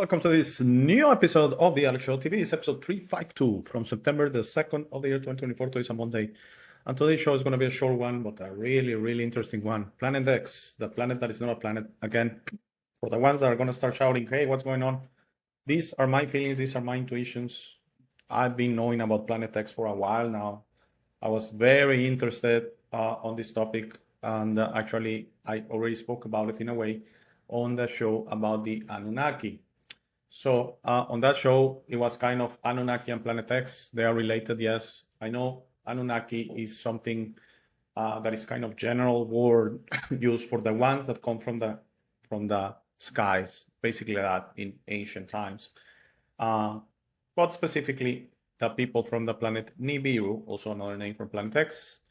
welcome to this new episode of the Alex Show TV. It's episode 352 from September the 2nd of the year 2024. Today is a Monday. And today's show is going to be a short one, but a really, really interesting one. Planet X, the planet that is not a planet. Again, for the ones that are going to start shouting, hey, what's going on? These are my feelings. These are my intuitions. I've been knowing about Planet X for a while now. I was very interested on this topic. And actually, I already spoke about it in a way on the show about the Anunnaki. So on that show, it was kind of Anunnaki and Planet X. They are related, yes. I know Anunnaki is something that is kind of general word used for the ones that come from the skies, basically that in ancient times. But specifically, the people from the planet Nibiru, also another name for Planet X,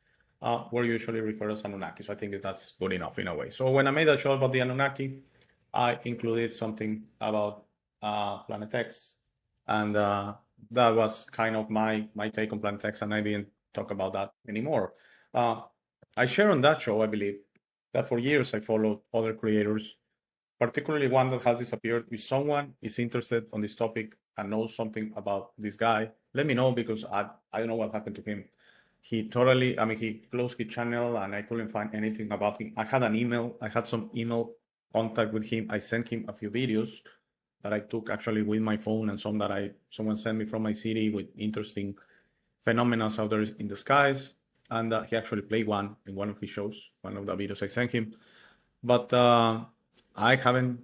were usually referred as Anunnaki. So I think that's good enough in a way. So when I made a show about the Anunnaki, I included something about Planet X, and that was kind of my take on Planet X, and I didn't talk about that anymore. I share on that show, I believe, that for years I followed other creators, particularly one that has disappeared. If someone is interested on this topic and knows something about this guy, let me know, because I don't know what happened to him. He closed his channel and I couldn't find anything about him. I had some email contact with him. I sent him a few videos that I took actually with my phone, and some that someone sent me from my city with interesting phenomena out there in the skies. And he actually played one in one of his shows, one of the videos I sent him. But I haven't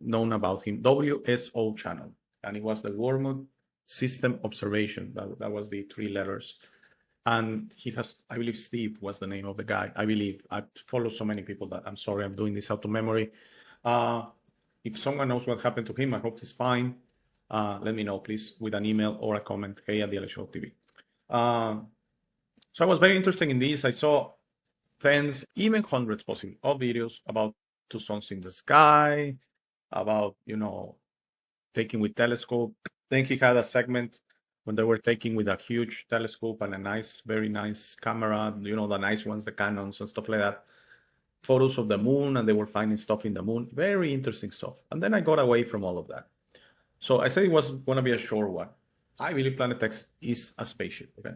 known about him. WSO channel, and it was the Wormwood System Observation. That was the 3 letters. And he has, I believe Steve was the name of the guy. I believe. I follow so many people that I'm sorry, I'm doing this out of memory. If someone knows what happened to him, I hope he's fine. Let me know, please, with an email or a comment, hey@thealexshow.tv. So I was very interested in this. I saw tens, even hundreds possibly, of videos about 2 suns in the sky, about, taking with telescope. Then he had a segment when they were taking with a huge telescope and a nice, very nice camera, the nice ones, the Canons and stuff like that, photos of the moon, and they were finding stuff in the moon. Very interesting stuff. And then I got away from all of that. So I said it was going to be a short one. I believe Planet X is a spaceship, okay?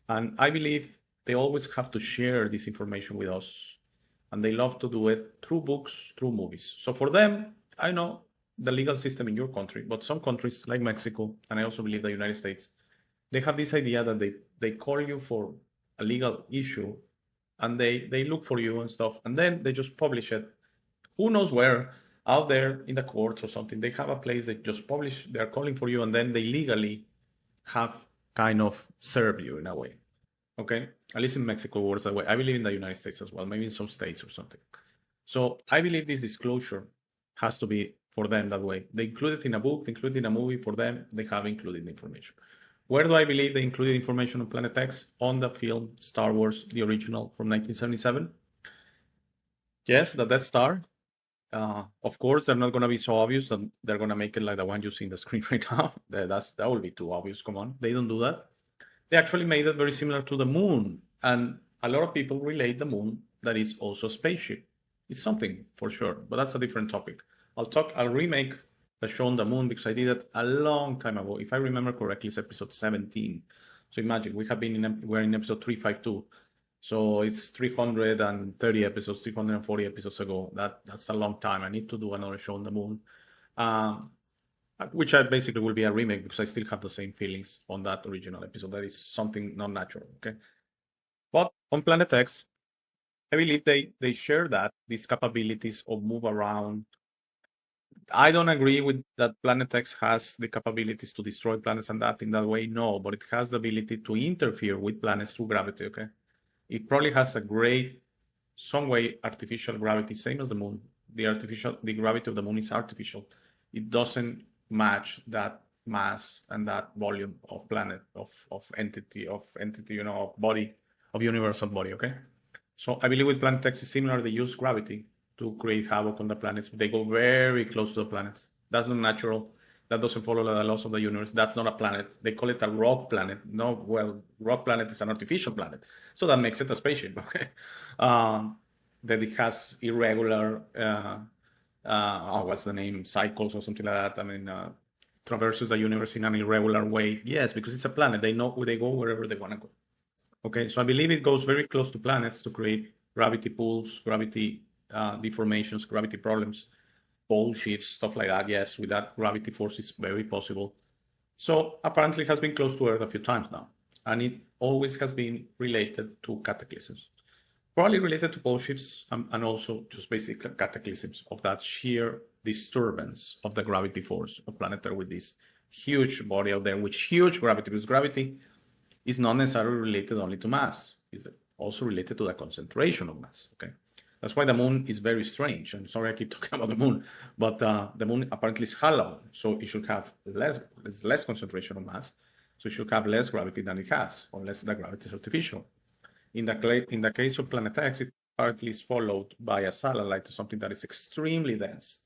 And I believe they always have to share this information with us. And they love to do it through books, through movies. So for them, I know the legal system in your country, but some countries like Mexico, and I also believe the United States, they have this idea that they call you for a legal issue, and they look for you and stuff, and then they just publish it. Who knows where, out there in the courts or something. They have a place they just publish, they're calling for you, and then they legally have kind of serve you in a way. Okay? At least in Mexico works that way. I believe in the United States as well, maybe in some states or something. So I believe this disclosure has to be for them that way. They include it in a book, they include it in a movie. For them, they have included the information. Where do I believe they included information on Planet X? On the film Star Wars, the original from 1977. Yes, the Death Star. Of course, they're not going to be so obvious that they're going to make it like the one you see in the screen right now. That will be too obvious. Come on, they don't do that. They actually made it very similar to the moon. And a lot of people relate the moon that is also a spaceship. It's something for sure, but that's a different topic. I'll remake the show on the moon, because I did it a long time ago. If I remember correctly, it's episode 17. So imagine, we're in episode 352. So it's 330 episodes, 340 episodes ago. That's a long time. I need to do another show on the moon, which I basically will be a remake, because I still have the same feelings on that original episode. That is something not natural, okay? But on Planet X, I believe they share these capabilities of move around. I don't agree with that Planet X has the capabilities to destroy planets and that in that way, no, but it has the ability to interfere with planets through gravity, okay? It probably has some way artificial gravity, same as the moon. The gravity of the moon is artificial. It doesn't match that mass and that volume of planet, of entity, of body, of universal body, okay? So I believe with Planet X is similar. They use gravity to create havoc on the planets. They go very close to the planets. That's not natural. That doesn't follow the laws of the universe. That's not a planet. They call it a rock planet. No, well, rock planet is an artificial planet. So that makes it a spaceship, okay? That it has irregular what's the name? Cycles or something like that. I mean, traverses the universe in an irregular way. Yes, because it's a planet. They know where they go wherever they want to go. Okay, so I believe it goes very close to planets to create gravity pools, gravity deformations, gravity problems, pole shifts, stuff like that. Yes, with that gravity force is very possible. So apparently it has been close to Earth a few times now, and it always has been related to cataclysms. Probably related to pole shifts and also just basic cataclysms of that sheer disturbance of the gravity force of planet Earth with this huge body out there, which huge gravity, because gravity is not necessarily related only to mass. It's also related to the concentration of mass, okay? That's why the moon is very strange. And sorry, I keep talking about the moon, but the moon apparently is hollow, so it should have less concentration of mass. So it should have less gravity than it has, unless the gravity is artificial. In the case of Planet X, it apparently is followed by a satellite to something that is extremely dense.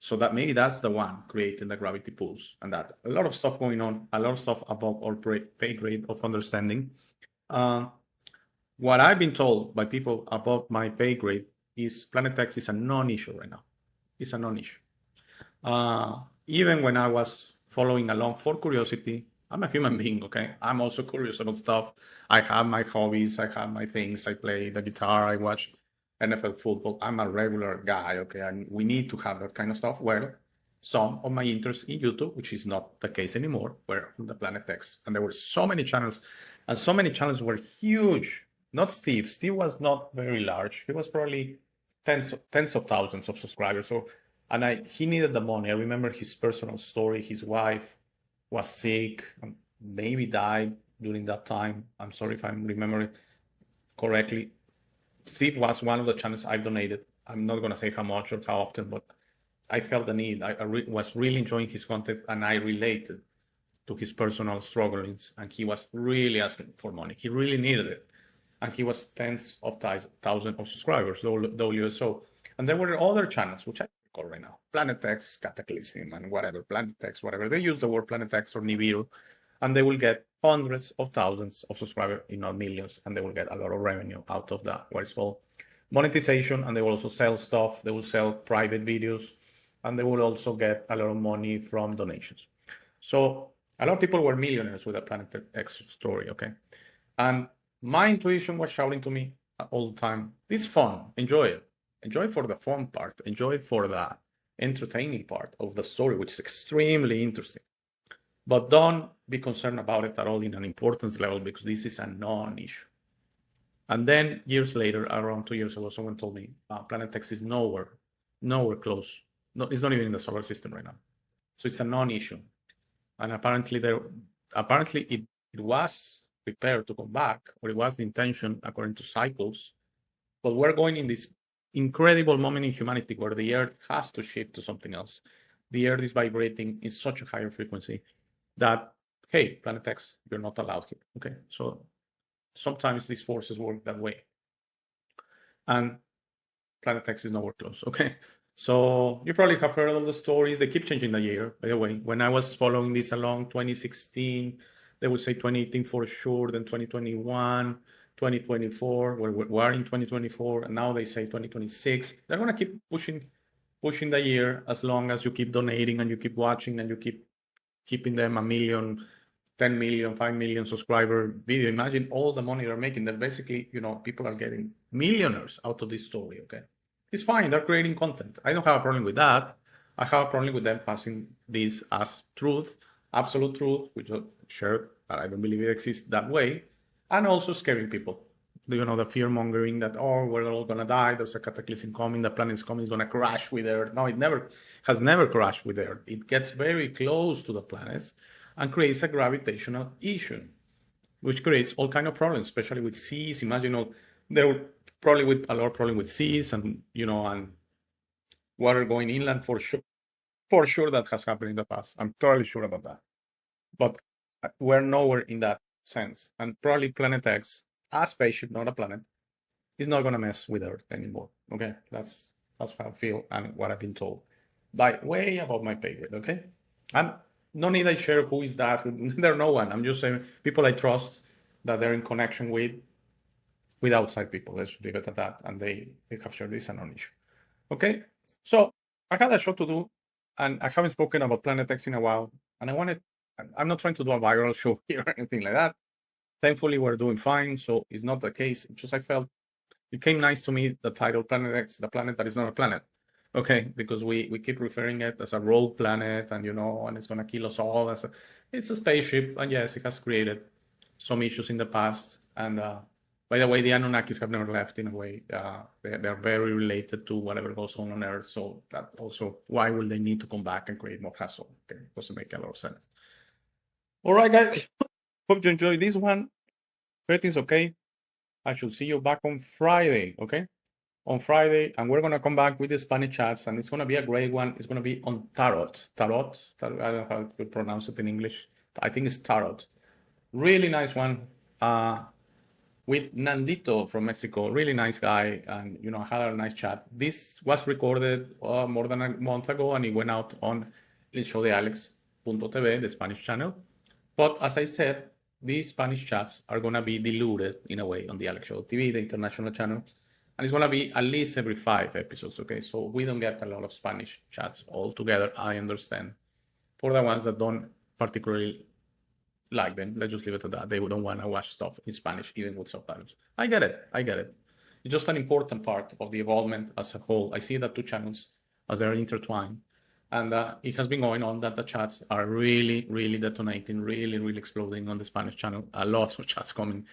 So that maybe that's the one creating the gravity pools, and that a lot of stuff going on, a lot of stuff above our pay grade of understanding. What I've been told by people above my pay grade is Planet X is a non-issue right now. It's a non-issue. Even when I was following along for curiosity, I'm a human being, okay? I'm also curious about stuff. I have my hobbies, I have my things. I play the guitar, I watch NFL football. I'm a regular guy, okay? And we need to have that kind of stuff. Well, some of my interests in YouTube, which is not the case anymore, were on the Planet X. And there were so many channels, and so many channels were huge. Not Steve. Steve was not very large. He was probably tens of thousands of subscribers. So, and he needed the money. I remember his personal story. His wife was sick and maybe died during that time. I'm sorry if I'm remembering correctly. Steve was one of the channels I've donated. I'm not going to say how much or how often, but I felt the need. I was really enjoying his content, and I related to his personal strugglings, and he was really asking for money. He really needed it. And he was tens of thousands of subscribers, WSO. And there were other channels, which I call right now, Planet X, Cataclysm, and whatever, Planet X, whatever. They use the word Planet X or Nibiru, and they will get hundreds of thousands of subscribers, if not millions, and they will get a lot of revenue out of that, what is called monetization, and they will also sell stuff. They will sell private videos, and they will also get a lot of money from donations. So a lot of people were millionaires with the Planet X story, okay? And my intuition was shouting to me all the time, this is fun, enjoy it. Enjoy for the fun part, enjoy for the entertaining part of the story, which is extremely interesting. But don't be concerned about it at all in an importance level, because this is a non-issue. And then years later, around 2 years ago, someone told me Planet X is nowhere close. No, it's not even in the solar system right now. So it's a non-issue. And apparently it was prepared to come back, or it was the intention according to cycles. But we're going in this incredible moment in humanity where the Earth has to shift to something else. The Earth is vibrating in such a higher frequency that, hey, Planet X, you're not allowed here. Okay, so sometimes these forces work that way. And Planet X is nowhere close, okay? So you probably have heard all the stories. They keep changing the year, by the way. When I was following this along, 2016, they would say 2018 for sure, then 2021, 2024, we are in 2024, and now they say 2026. They're going to keep pushing the year as long as you keep donating and you keep watching and you keep keeping them 1 million, 10 million, 5 million subscriber video. Imagine all the money they're making. They're basically, people are getting millionaires out of this story, okay? It's fine, they're creating content. I don't have a problem with that. I have a problem with them passing this as truth, absolute truth, which I shared, that I don't believe it exists that way, and also scaring people. The fear mongering that, oh, we're all gonna die, there's a cataclysm coming, the planet's coming, it's gonna crash with Earth. No, it has never crashed with Earth. It gets very close to the planets and creates a gravitational issue, which creates all kind of problems, especially with seas. Imagine there were probably with a lot of problem with seas and and water going inland for sure. For sure, that has happened in the past. I'm totally sure about that. But we're nowhere in that sense. And probably Planet X, a spaceship, not a planet, is not going to mess with Earth anymore. Okay, that's how I feel and what I've been told. By way above my pay grade. Okay, and no need I share who is that. There's no one. I'm just saying people I trust that they're in connection with outside people. Let's leave it at that. And they have shared this and non-issue. Okay, so I had a show to do, and I haven't spoken about Planet X in a while. And I'm not trying to do a viral show here or anything like that. Thankfully, we're doing fine, so it's not the case. It's just I felt it came nice to me, the title Planet X, the planet that is not a planet. Okay, because we keep referring it as a rogue planet, and and it's gonna kill us all. It's a spaceship, and yes, it has created some issues in the past. And by the way, the Anunnakis have never left in a way. They're very related to whatever goes on Earth. So that also, why will they need to come back and create more hassle? Okay, doesn't make a lot of sense. All right, guys. Hope you enjoyed this one. Everything's okay. I should see you back on Friday, okay? On Friday, and we're gonna come back with the Spanish chats, and it's gonna be a great one. It's gonna be on tarot. Tarot. I don't know how to pronounce it in English. I think it's tarot. Really nice one. With Nandito from Mexico, really nice guy, and had a nice chat. This was recorded more than a month ago, and it went out on El Show de Alex.tv, the Spanish channel. But as I said, these Spanish chats are gonna be diluted in a way on the Alex Show TV, the international channel, and it's gonna be at least every 5 episodes. Okay, so we don't get a lot of Spanish chats all together. I understand. For the ones that don't particularly like them, let's just leave it at that. They don't want to watch stuff in Spanish, even with subtitles. I get it. It's just an important part of the evolvement as a whole. I see that 2 channels as they're intertwined. And it has been going on that the chats are really, really detonating, really, really exploding on the Spanish channel. A lot of chats coming.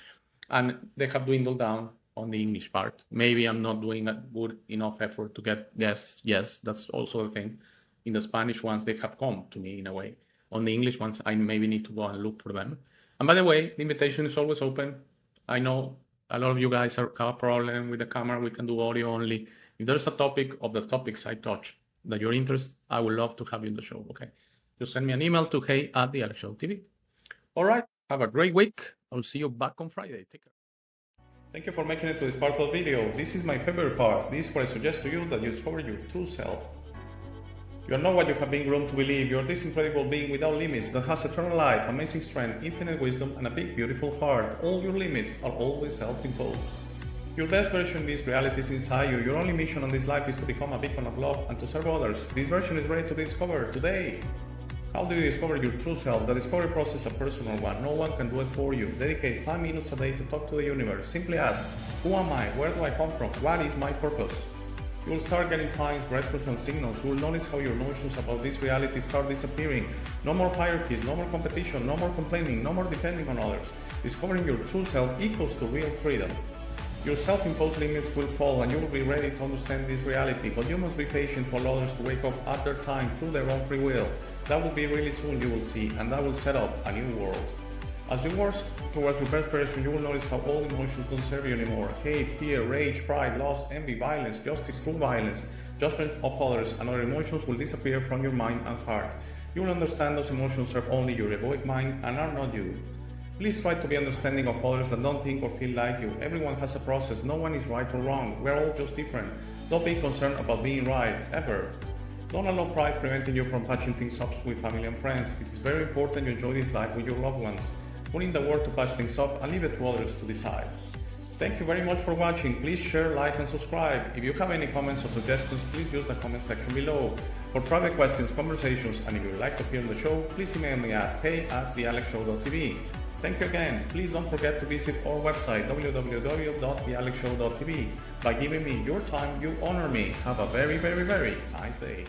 And they have dwindled down on the English part. Maybe I'm not doing a good enough effort to get yes, that's also the thing. In the Spanish ones, they have come to me in a way. On the English ones, I maybe need to go and look for them. And by the way, the invitation is always open. I know a lot of you guys have a problem with the camera. We can do audio only. If there's a topic of the topics I touch that you're interested, I would love to have you in the show, okay? Just send me an email to hey@thealexshow.tv. All right, have a great week. I'll see you back on Friday. Take care. Thank you for making it to this part of the video. This is my favorite part. This is where I suggest to you that you discover your true self. You are not what you have been groomed to believe. You are this incredible being without limits that has eternal life, amazing strength, infinite wisdom, and a big, beautiful heart. All your limits are always self-imposed. Your best version in this reality is inside you. Your only mission on this life is to become a beacon of love and to serve others. This version is ready to be discovered today. How do you discover your true self? The discovery process is a personal one. No one can do it for you. Dedicate 5 minutes a day to talk to the universe. Simply ask, who am I? Where do I come from? What is my purpose? You will start getting signs, breadcrumbs, and signals. You will notice how your notions about this reality start disappearing. No more hierarchies, no more competition, no more complaining, no more depending on others. Discovering your true self equals to real freedom. Your self-imposed limits will fall and you will be ready to understand this reality, but you must be patient to allow others to wake up at their time through their own free will. That will be really soon, you will see, and that will set up a new world. As you work towards your best version, you will notice how all emotions don't serve you anymore. Hate, fear, rage, pride, lust, envy, violence, justice through violence, judgment of others, and other emotions will disappear from your mind and heart. You will understand those emotions serve only your egoic mind and are not you. Please try to be understanding of others that don't think or feel like you. Everyone has a process. No one is right or wrong. We're all just different. Don't be concerned about being right, ever. Don't allow pride preventing you from patching things up with family and friends. It is very important you enjoy this life with your loved ones. Put in the work to patch things up and leave it to others to decide. Thank you very much for watching. Please share, like, and subscribe. If you have any comments or suggestions, please use the comment section below. For private questions, conversations, and if you would like to appear on the show, please email me at hey@thealexshow.tv. Thank you again. Please don't forget to visit our website, www.thealexshow.tv. By giving me your time, you honor me. Have a very, very, very nice day.